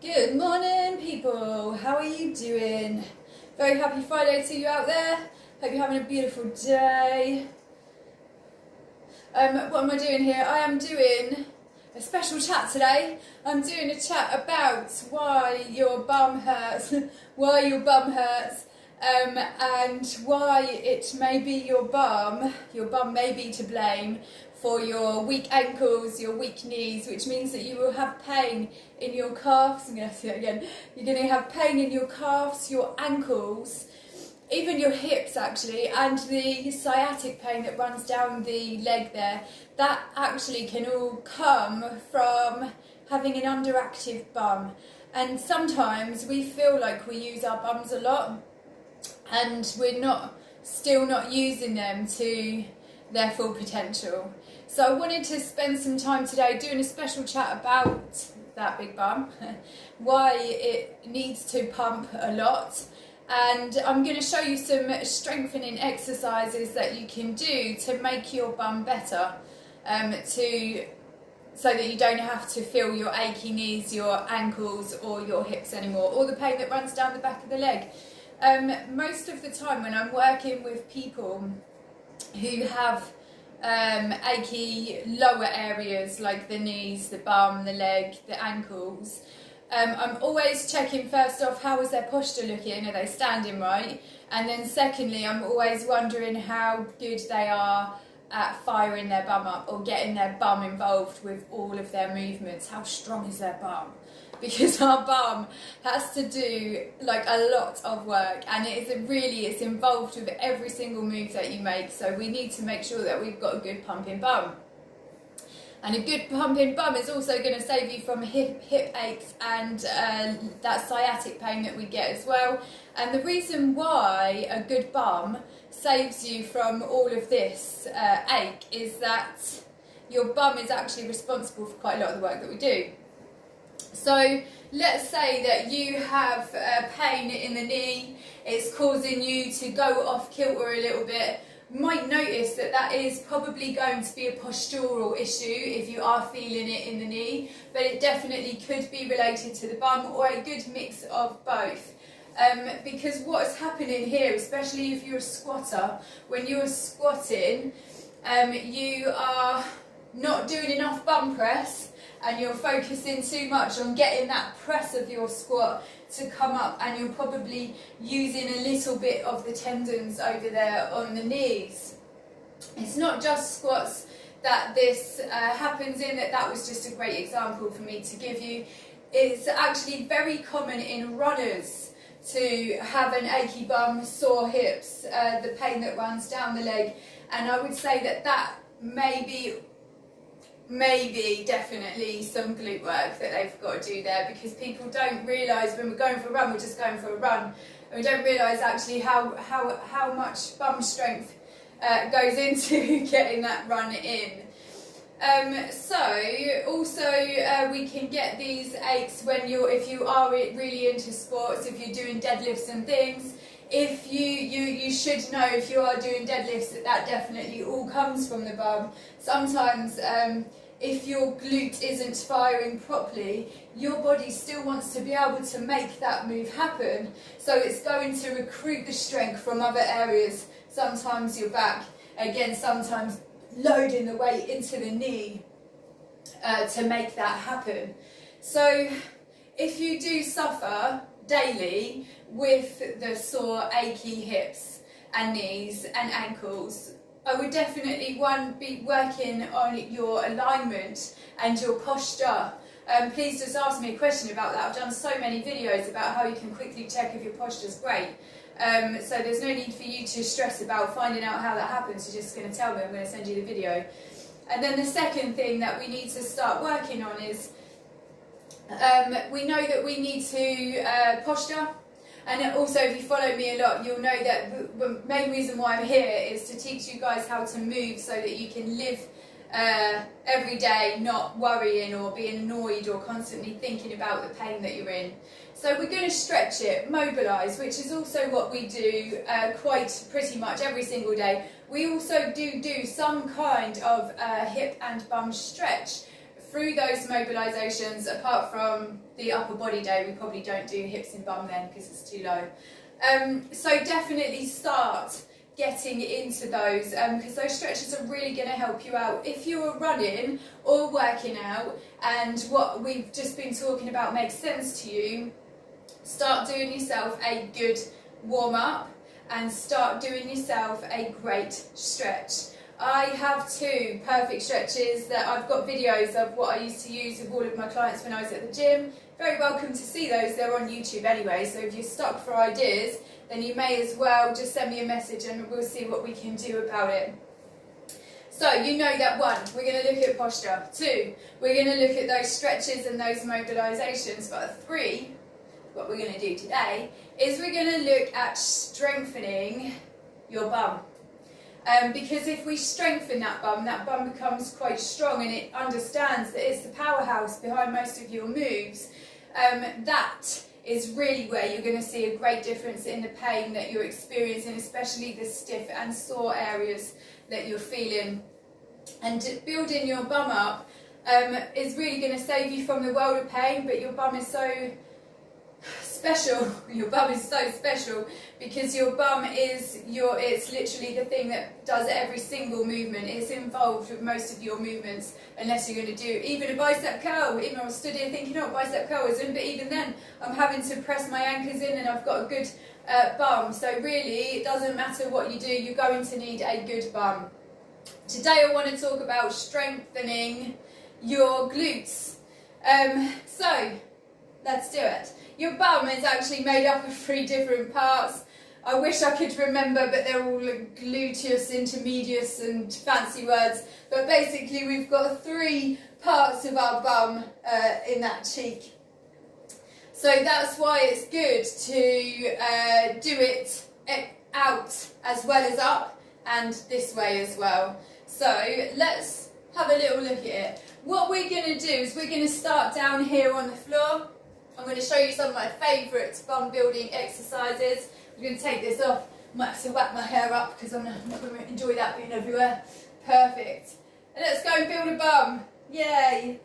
Good morning, people. How are you doing? Very happy Friday to you out there. Hope you're having a beautiful day. What am I doing here? I am doing a special chat today. I'm doing a chat about why your bum hurts, and why it may be your bum may be to blame for your weak ankles, your weak knees, which means that you will have pain in your calves. I'm going to say that again. You're going to have pain in your calves, your ankles, even your hips actually, and the sciatic pain that runs down the leg there. That actually can all come from having an underactive bum. And sometimes we feel like we use our bums a lot and we're still not using them to their full potential. So I wanted to spend some time today doing a special chat about that big bum, why it needs to pump a lot, and I'm going to show you some strengthening exercises that you can do to make your bum better, so that you don't have to feel your achy knees, your ankles or your hips anymore, or the pain that runs down the back of the leg. Most of the time when I'm working with people who have achy lower areas like the knees, the bum, the leg, the ankles, I'm always checking first off, how is their posture looking, are they standing right? And then secondly, I'm always wondering how good they are at firing their bum up or getting their bum involved with all of their movements. How strong is their bum? Because our bum has to do like a lot of work, and it's involved with every single move that you make, so we need to make sure that we've got a good pumping bum. And a good pumping bum is also going to save you from hip aches and that sciatic pain that we get as well. And the reason why a good bum saves you from all of this ache is that your bum is actually responsible for quite a lot of the work that we do. So let's say that you have pain in the knee, it's causing you to go off kilter a little bit. You might notice that that is probably going to be a postural issue if you are feeling it in the knee, but it definitely could be related to the bum, or a good mix of both. Because what's happening here, especially if you're a squatter, when you're squatting, you are not doing enough bum press, and you're focusing too much on getting that press of your squat to come up, and you're probably using a little bit of the tendons over there on the knees. It's not just squats that this happens in, that was just a great example for me to give you. It's actually very common in runners to have an achy bum, sore hips, the pain that runs down the leg, and I would say that maybe definitely some glute work that they've got to do there, because people don't realise when we're going for a run, we're just going for a run, and we don't realise actually how much bum strength goes into getting that run in. So also we can get these aches if you are really into sports, if you're doing deadlifts and things. If you should know, if you are doing deadlifts, that definitely all comes from the bum. Sometimes if your glute isn't firing properly, your body still wants to be able to make that move happen. So it's going to recruit the strength from other areas, sometimes your back, again sometimes loading the weight into the knee to make that happen. So if you do suffer daily with the sore achy hips and knees and ankles, I would definitely be working on your alignment and your posture. Please just ask me a question about that. I've done so many videos about how you can quickly check if your posture's great. So there's no need for you to stress about finding out how that happens. You're just going to tell me, I'm going to send you the video. And then the second thing that we need to start working on is we know that we need to posture. And also, if you follow me a lot, you'll know that the main reason why I'm here is to teach you guys how to move so that you can live every day not worrying or being annoyed or constantly thinking about the pain that you're in. So we're going to stretch it, mobilise, which is also what we do pretty much every single day. We also do some kind of hip and bum stretch through those mobilisations, apart from the upper body day, we probably don't do hips and bum then because it's too low. So definitely start getting into those because those stretches are really going to help you out. If you're running or working out and what we've just been talking about makes sense to you, start doing yourself a good warm-up and start doing yourself a great stretch. I have 2 perfect stretches that I've got videos of what I used to use with all of my clients when I was at the gym. Very welcome to see those, they're on YouTube anyway, so if you're stuck for ideas, then you may as well just send me a message and we'll see what we can do about it. So you know that 1, we're going to look at posture. 2, we're going to look at those stretches and those mobilisations. But 3, what we're going to do today is we're going to look at strengthening your bum. Because if we strengthen that bum becomes quite strong and it understands that it's the powerhouse behind most of your moves. That is really where you're going to see a great difference in the pain that you're experiencing, especially the stiff and sore areas that you're feeling. And building your bum up is really going to save you from the world of pain, but your bum is so special. Your bum is so special because your bum is it's literally the thing that does every single movement. It's involved with most of your movements unless you're going to do even a bicep curl. Even I was stood here thinking, oh, bicep curl isn't, but even then I'm having to press my ankles in and I've got a good bum. So really it doesn't matter what you do, you're going to need a good bum. Today I want to talk about strengthening your glutes. So let's do it. Your bum is actually made up of 3 different parts. I wish I could remember, but they're all gluteus, intermedius and fancy words. But basically we've got 3 parts of our bum in that cheek. So that's why it's good to do it out as well as up and this way as well. So let's have a little look at it. What we're going to do is we're going to start down here on the floor. I'm going to show you some of my favourite bum building exercises. I'm going to take this off. I might have to whack my hair up because I'm not going to enjoy that being everywhere. Perfect. And let's go and build a bum. Yay.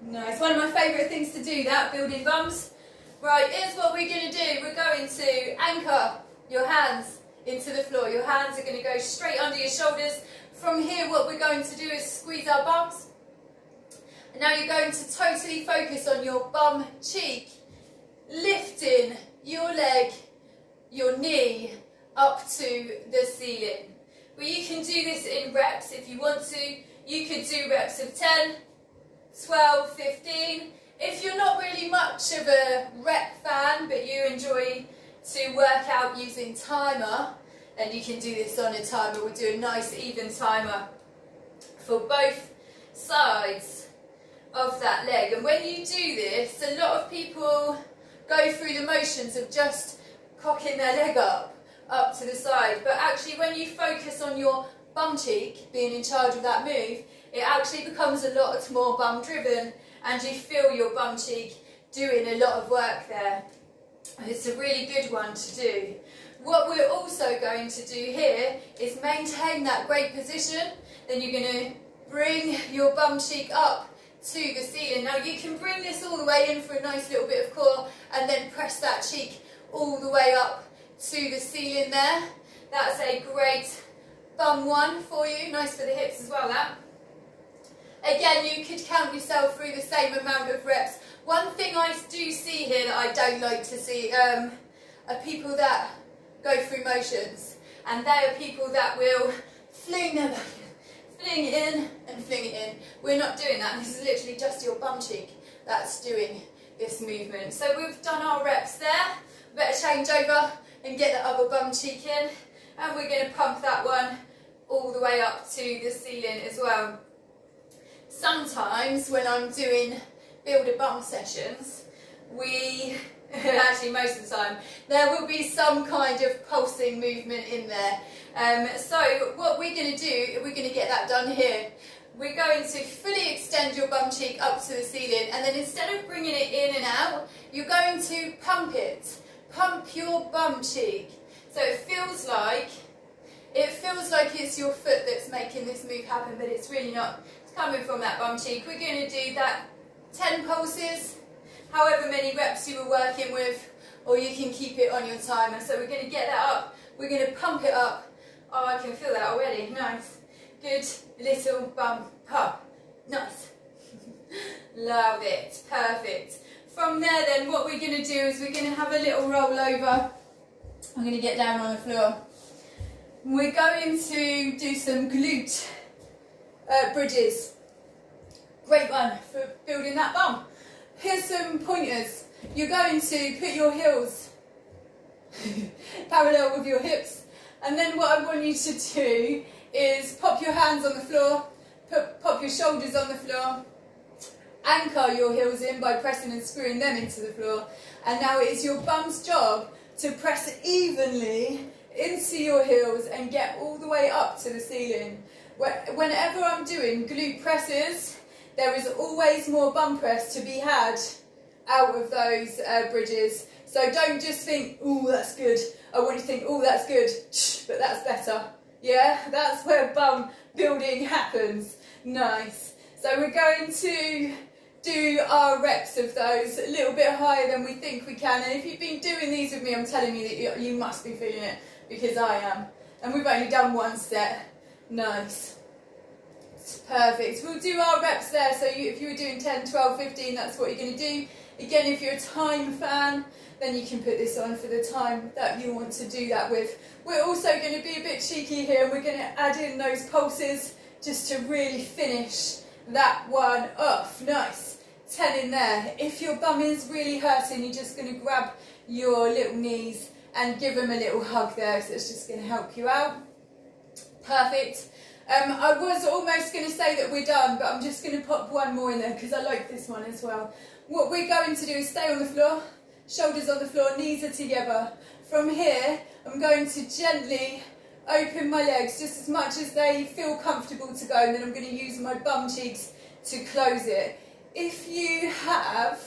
Nice. One of my favourite things to do, that, building bums. Right, here's what we're going to do. We're going to anchor your hands into the floor. Your hands are going to go straight under your shoulders. From here, what we're going to do is squeeze our bums. And now you're going to totally focus on your bum cheek, lifting your leg, your knee up to the ceiling. Well, you can do this in reps if you want to. You could do reps of 10, 12, 15. If you're not really much of a rep fan, but you enjoy to work out using timer, then you can do this on a timer. We'll do a nice even timer for both sides of that leg. And when you do this, a lot of people go through the motions of just cocking their leg up to the side, but actually when you focus on your bum cheek being in charge of that move, it actually becomes a lot more bum driven and you feel your bum cheek doing a lot of work there. It's a really good one to do. What we're also going to do here is maintain that great position. Then you're going to bring your bum cheek up to the ceiling. Now you can bring this all the way in for a nice little bit of core and then press that cheek all the way up to the ceiling there. That's a great bum one for you. Nice for the hips as well, that. Again, you could count yourself through the same amount of reps. One thing I do see here that I don't like to see are people that go through motions, and they are people that will fling their back in, fling it in and fling it in. We're not doing that. This is literally just your bum cheek that's doing this movement. So we've done our reps there. Better change over and get the other bum cheek in, and we're going to pump that one all the way up to the ceiling as well. Sometimes when I'm doing build a bum sessions, actually most of the time, there will be some kind of pulsing movement in there. So what we're going to do, we're going to get that done here. We're going to fully extend your bum cheek up to the ceiling, and then instead of bringing it in and out, you're going to pump it. Pump your bum cheek. So it feels like It feels like it's your foot that's making this move happen, but it's really not. It's coming from that bum cheek. We're going to do that 10 pulses, however many reps you were working with, or you can keep it on your timer. So we're going to get that up. We're going to pump it up. Oh, I can feel that already. Nice. Good little bump up. Nice. Love it. Perfect. From there then, what we're going to do is we're going to have a little roll over. I'm going to get down on the floor. We're going to do some glute bridges. Great one for building that bum. Here's some pointers. You're going to put your heels parallel with your hips, and then what I want you to do is pop your hands on the floor, pop your shoulders on the floor, anchor your heels in by pressing and screwing them into the floor, and now it is your bum's job to press evenly into your heels and get all the way up to the ceiling. Whenever I'm doing glute presses, there is always more bum press to be had out of those bridges. So don't just think, ooh, that's good. I want you to think, ooh, that's good, but that's better. Yeah, that's where bum building happens. Nice. So we're going to do our reps of those a little bit higher than we think we can. And if you've been doing these with me, I'm telling you that you must be feeling it, because I am. And we've only done one set. Nice. Perfect. We'll do our reps there. So if you were doing 10, 12, 15, that's what you're going to do. Again, if you're a time fan, then you can put this on for the time that you want to do that with. We're also going to be a bit cheeky here, and we're going to add in those pulses just to really finish that one off. Nice. 10 in there. If your bum is really hurting, you're just going to grab your little knees and give them a little hug there, so it's just going to help you out. Perfect. I was almost going to say that we're done, but I'm just going to pop one more in there because I like this one as well. What we're going to do is stay on the floor, shoulders on the floor, knees are together. From here, I'm going to gently open my legs just as much as they feel comfortable to go, and then I'm going to use my bum cheeks to close it. If you have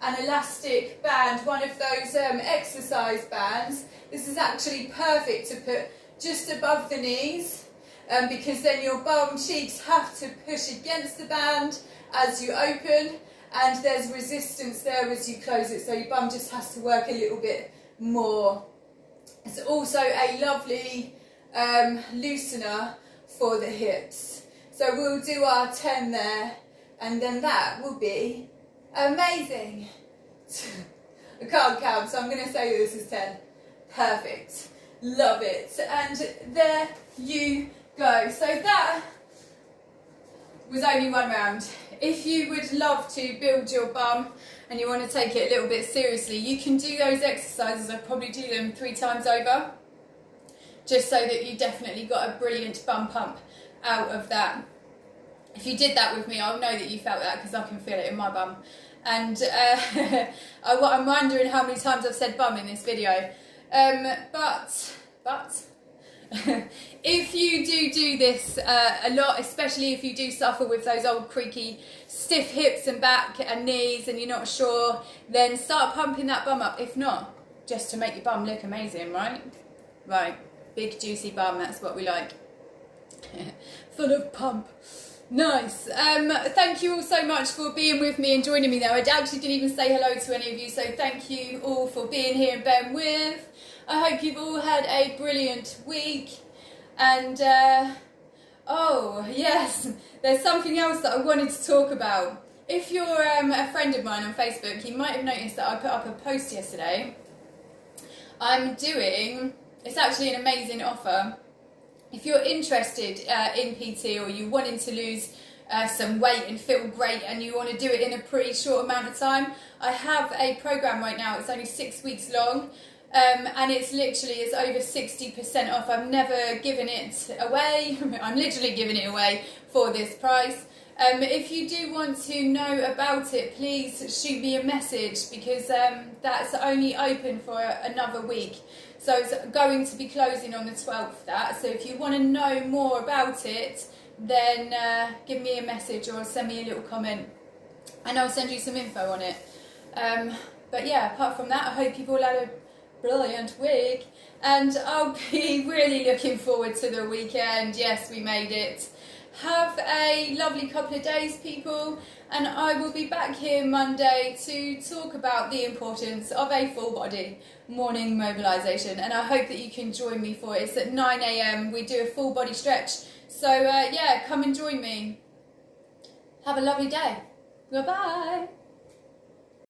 an elastic band, one of those exercise bands, this is actually perfect to put just above the knees, because then your bum cheeks have to push against the band as you open, and there's resistance there as you close it, so your bum just has to work a little bit more. It's also a lovely loosener for the hips. So we'll do our 10 there, and then that will be amazing. I can't count, so I'm going to say this is 10. Perfect. Love it. And there you go. So that was only one round. If you would love to build your bum and you want to take it a little bit seriously, you can do those exercises. I'd probably do them 3 times over, just so that you definitely got a brilliant bum pump out of that. If you did that with me, I'll know that you felt that, because I can feel it in my bum. And I'm wondering how many times I've said bum in this video. But if you do this a lot, especially if you do suffer with those old creaky stiff hips and back and knees and you're not sure, then start pumping that bum up. If not, just to make your bum look amazing, right? Right, big juicy bum, that's what we like. Full of pump. Nice. Thank you all so much for being with me and joining me there. I actually didn't even say hello to any of you, so thank you all for being here and bearing with. I hope you've all had a brilliant week. And, oh, yes, there's something else that I wanted to talk about. If you're a friend of mine on Facebook, you might have noticed that I put up a post yesterday. I'm doing, it's actually an amazing offer. If you're interested in PT, or you wanting to lose some weight and feel great, and you want to do it in a pretty short amount of time, I have a program right now. It's only 6 weeks long, and it's over 60% off. I've never given it away. I'm literally giving it away for this price. If you do want to know about it, please shoot me a message, because that's only open for another week. So it's going to be closing on the 12th, that. So if you want to know more about it, then give me a message or send me a little comment, and I'll send you some info on it. But yeah, apart from that, I hope you've all had brilliant week, and I'll be really looking forward to the weekend. Yes, we made it. Have a lovely couple of days, people, and I will be back here Monday to talk about the importance of a full body morning mobilisation, and I hope that you can join me for it. It's at 9 a.m. we do a full body stretch, so yeah, come and join me. Have a lovely day. Bye-bye.